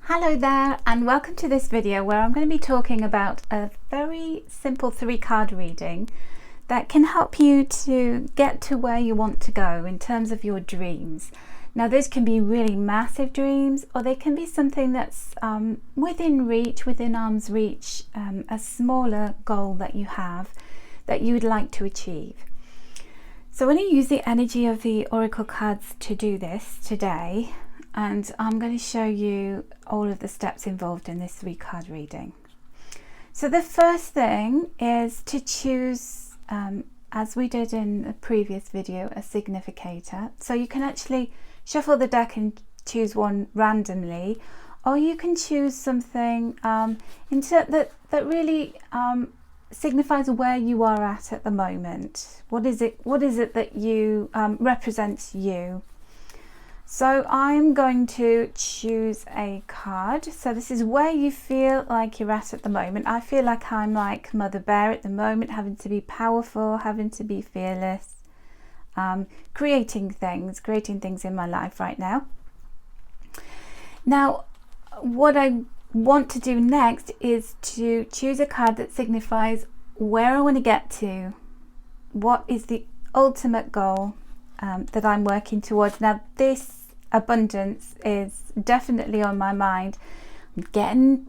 Hello there, and welcome to this video where I'm going to be talking about a very simple 3-card reading that can help you to get to where you want to go in terms of your dreams. Now, those can be really massive dreams, or they can be something that's within reach, within arm's reach, a smaller goal that you have that you would like to achieve. So I'm going to use the energy of the Oracle cards to do this today, and I'm going to show you all of the steps involved in this 3-card reading. So the first thing is to choose, as we did in the previous video, a significator. So you can actually shuffle the deck and choose one randomly, or you can choose something that really signifies where you are at the moment. What is it that you represents you? So I'm going to choose a card. So this is where you feel like you're at the moment. I feel like I'm like Mother Bear at the moment, having to be powerful, having to be fearless, creating things in my life right now. Now, what I want to do next is to choose a card that signifies where I want to get to. What is the ultimate goal that I'm working towards? Now, this abundance is definitely on my mind. I'm getting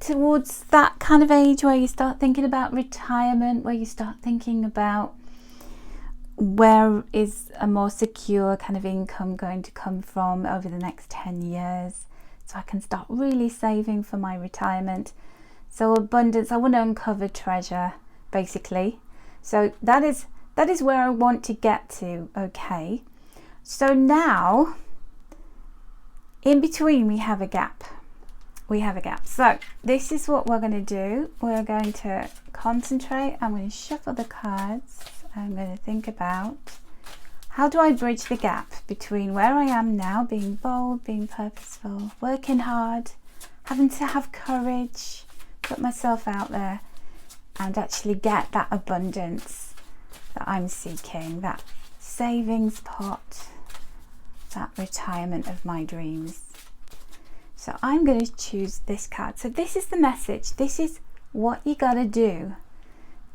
towards that kind of age where you start thinking about retirement, where you start thinking about where is a more secure kind of income going to come from over the next 10 years, so I can start really saving for my retirement. So abundance, I want to uncover treasure, basically. So that is where I want to get to. Okay, so now in between we have a gap. So this is what we're going to do. We're going to concentrate. I'm going to shuffle the cards. I'm going to think about, how do I bridge the gap between where I am now, being bold, being purposeful, working hard, having to have courage, put myself out there, and actually get that abundance that I'm seeking, that savings pot, that retirement of my dreams. So I'm going to choose this card. So this is the message. This is what you got to do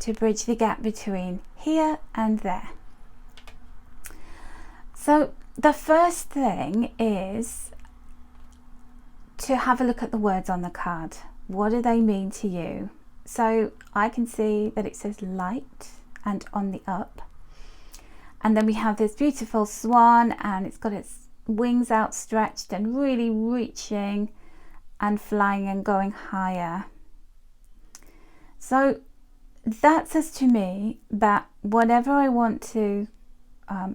to bridge the gap between here and there. So the first thing is to have a look at the words on the card. What do they mean to you? So I can see that it says light and on the up. And then we have this beautiful swan, and it's got its wings outstretched and really reaching and flying and going higher. So that says to me that whatever I want to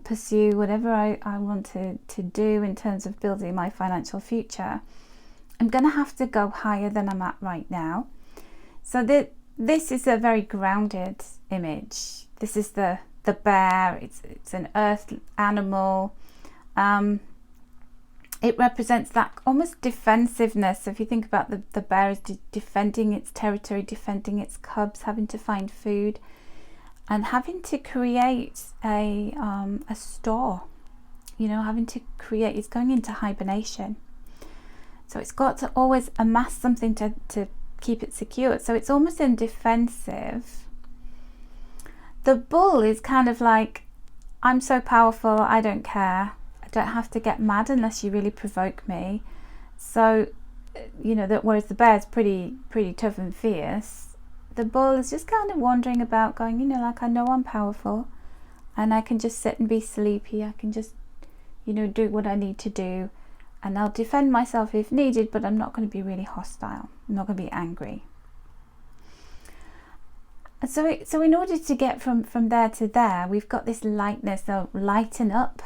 pursue, whatever I want to do in terms of building my financial future, I'm going to have to go higher than I'm at right now. So this is a very grounded image. This is the bear. It's an earth animal. It represents that almost defensiveness. If you think about the bear is defending its territory, defending its cubs, having to find food, and having to create a store. Having to create. It's going into hibernation. So it's got to always amass something to keep it secure. So it's almost in defensive. The bull is kind of like, I'm so powerful, I don't care. I don't have to get mad unless you really provoke me. So, whereas the bear is pretty tough and fierce, the bull is just kind of wandering about going, I know I'm powerful and I can just sit and be sleepy. I can just, do what I need to do, and I'll defend myself if needed, but I'm not going to be really hostile. I'm not going to be angry. So in order to get from there to there, we've got this lightness. So lighten up,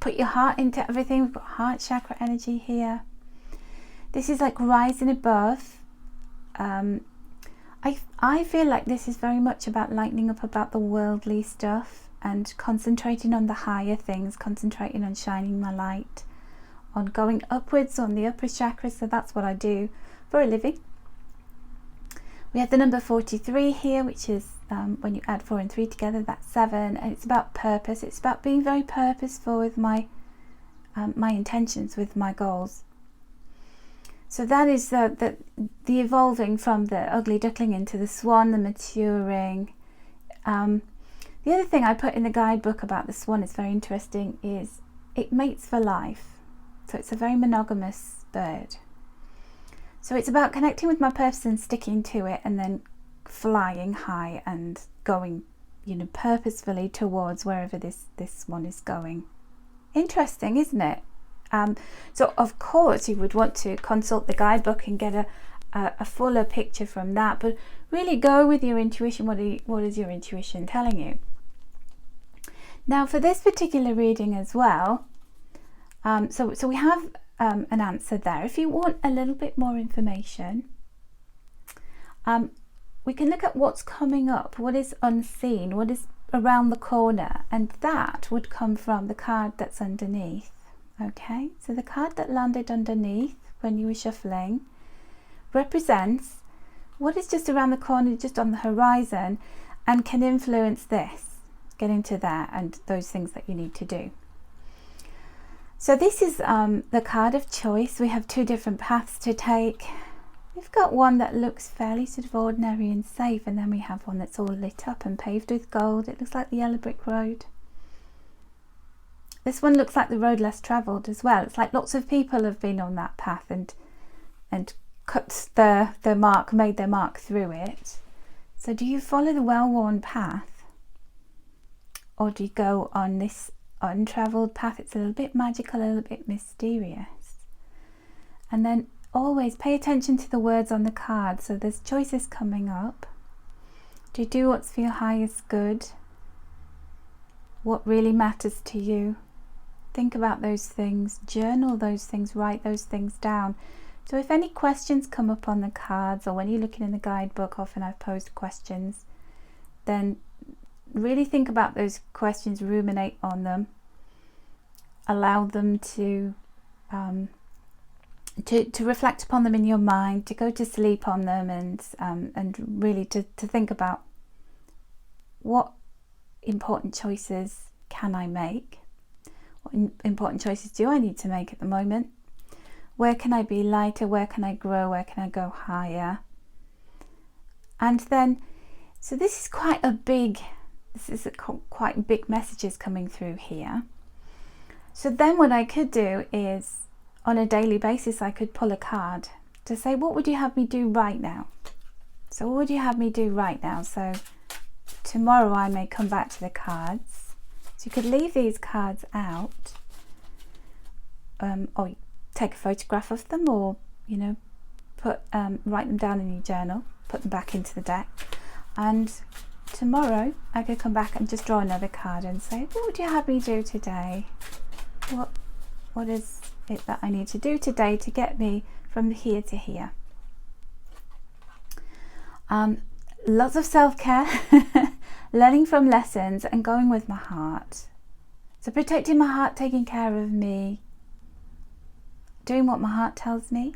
put your heart into everything. We've got heart chakra energy here. This is like rising above. I feel like this is very much about lightening up about the worldly stuff and concentrating on the higher things, concentrating on shining my light, on going upwards on the upper chakras. So that's what I do for a living. We have the number 43 here, which is when you add 4 and 3 together, that's 7, and it's about purpose. It's about being very purposeful with my intentions, with my goals. So that is the evolving from the ugly duckling into the swan, the maturing. The other thing I put in the guidebook about the swan is very interesting, is it mates for life. So it's a very monogamous bird. So it's about connecting with my purpose and sticking to it, and then flying high and going, purposefully towards wherever this swan is going. Interesting, isn't it? So of course you would want to consult the guidebook and get a fuller picture from that, but really go with your intuition. What is your intuition telling you? Now for this particular reading as well, so we have an answer there. If you want a little bit more information, we can look at what's coming up, what is unseen, what is around the corner, and that would come from the card that's underneath. Okay, so the card that landed underneath when you were shuffling represents what is just around the corner, just on the horizon, and can influence this, getting to there, and those things that you need to do. So this is the card of choice. We have two different paths to take. We've got one that looks fairly sort of ordinary and safe, and then we have one that's all lit up and paved with gold. It looks like the yellow brick road. This one looks like the road less travelled as well. It's like lots of people have been on that path and cut their mark, made their mark through it. So do you follow the well-worn path, or do you go on this untravelled path? It's a little bit magical, a little bit mysterious. And then always pay attention to the words on the card. So there's choices coming up. Do you do what's for your highest good? What really matters to you? Think about those things, journal those things, write those things down. So if any questions come up on the cards, or when you're looking in the guidebook, often I've posed questions, then really think about those questions, ruminate on them, allow them to reflect upon them in your mind, to go to sleep on them, and really to think about what important choices can I make? What important choices do I need to make at the moment? Where can I be lighter? Where can I grow? Where can I go higher? And then, so this is quite big messages coming through here. So then what I could do is, on a daily basis, I could pull a card to say, what would you have me do right now? So what would you have me do right now? So tomorrow I may come back to the cards. So you could leave these cards out, or take a photograph of them, or write them down in your journal, put them back into the deck, and tomorrow I could come back and just draw another card and say, what would you have me do today? What is it that I need to do today to get me from here to here? Lots of self-care, learning from lessons, and going with my heart. So protecting my heart, taking care of me, doing what my heart tells me.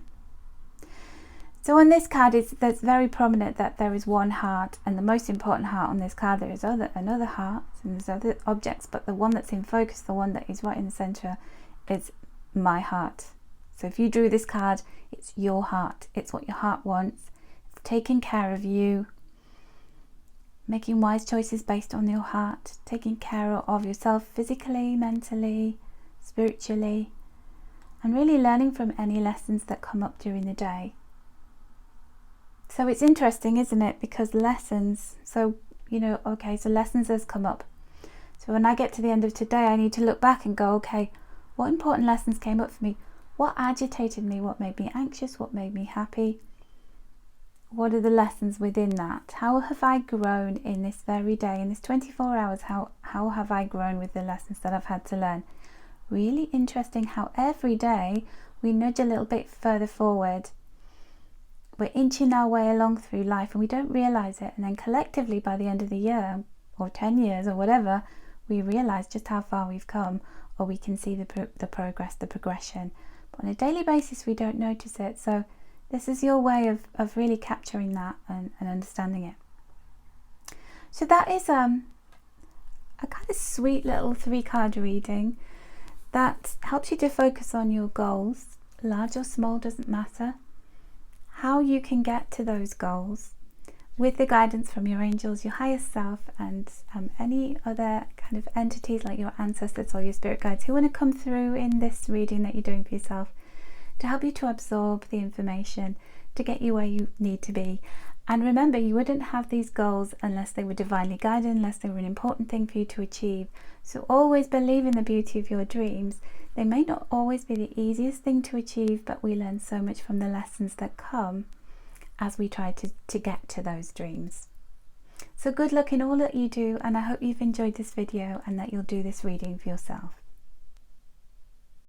So on this card, there's very prominent that there is one heart, and the most important heart on this card. There is another heart, and there's other objects, but the one that's in focus, the one that is right in the centre, is my heart. So if you drew this card, it's your heart. It's what your heart wants. It's taking care of you, making wise choices based on your heart, taking care of yourself physically, mentally, spiritually, and really learning from any lessons that come up during the day. So it's interesting, isn't it? Because lessons, so lessons has come up. So when I get to the end of today, I need to look back and go, okay, what important lessons came up for me? What agitated me? What made me anxious? What made me happy? What are the lessons within that? How have I grown in this very day, in this 24 hours? How have I grown with the lessons that I've had to learn? Really interesting how every day we nudge a little bit further forward. We're inching our way along through life and we don't realise it. And then collectively by the end of the year, or 10 years or whatever, we realise just how far we've come, or we can see the progress, the progression. But on a daily basis, we don't notice it. So this is your way of really capturing that and understanding it. So that is a kind of sweet little 3-card reading that helps you to focus on your goals, large or small, doesn't matter, how you can get to those goals with the guidance from your angels, your higher self, and any other kind of entities like your ancestors or your spirit guides who want to come through in this reading that you're doing for yourself to help you to absorb the information to get you where you need to be. And remember, you wouldn't have these goals unless they were divinely guided, unless they were an important thing for you to achieve. So always believe in the beauty of your dreams. They may not always be the easiest thing to achieve, but we learn so much from the lessons that come as we try to get to those dreams. So good luck in all that you do, and I hope you've enjoyed this video and that you'll do this reading for yourself.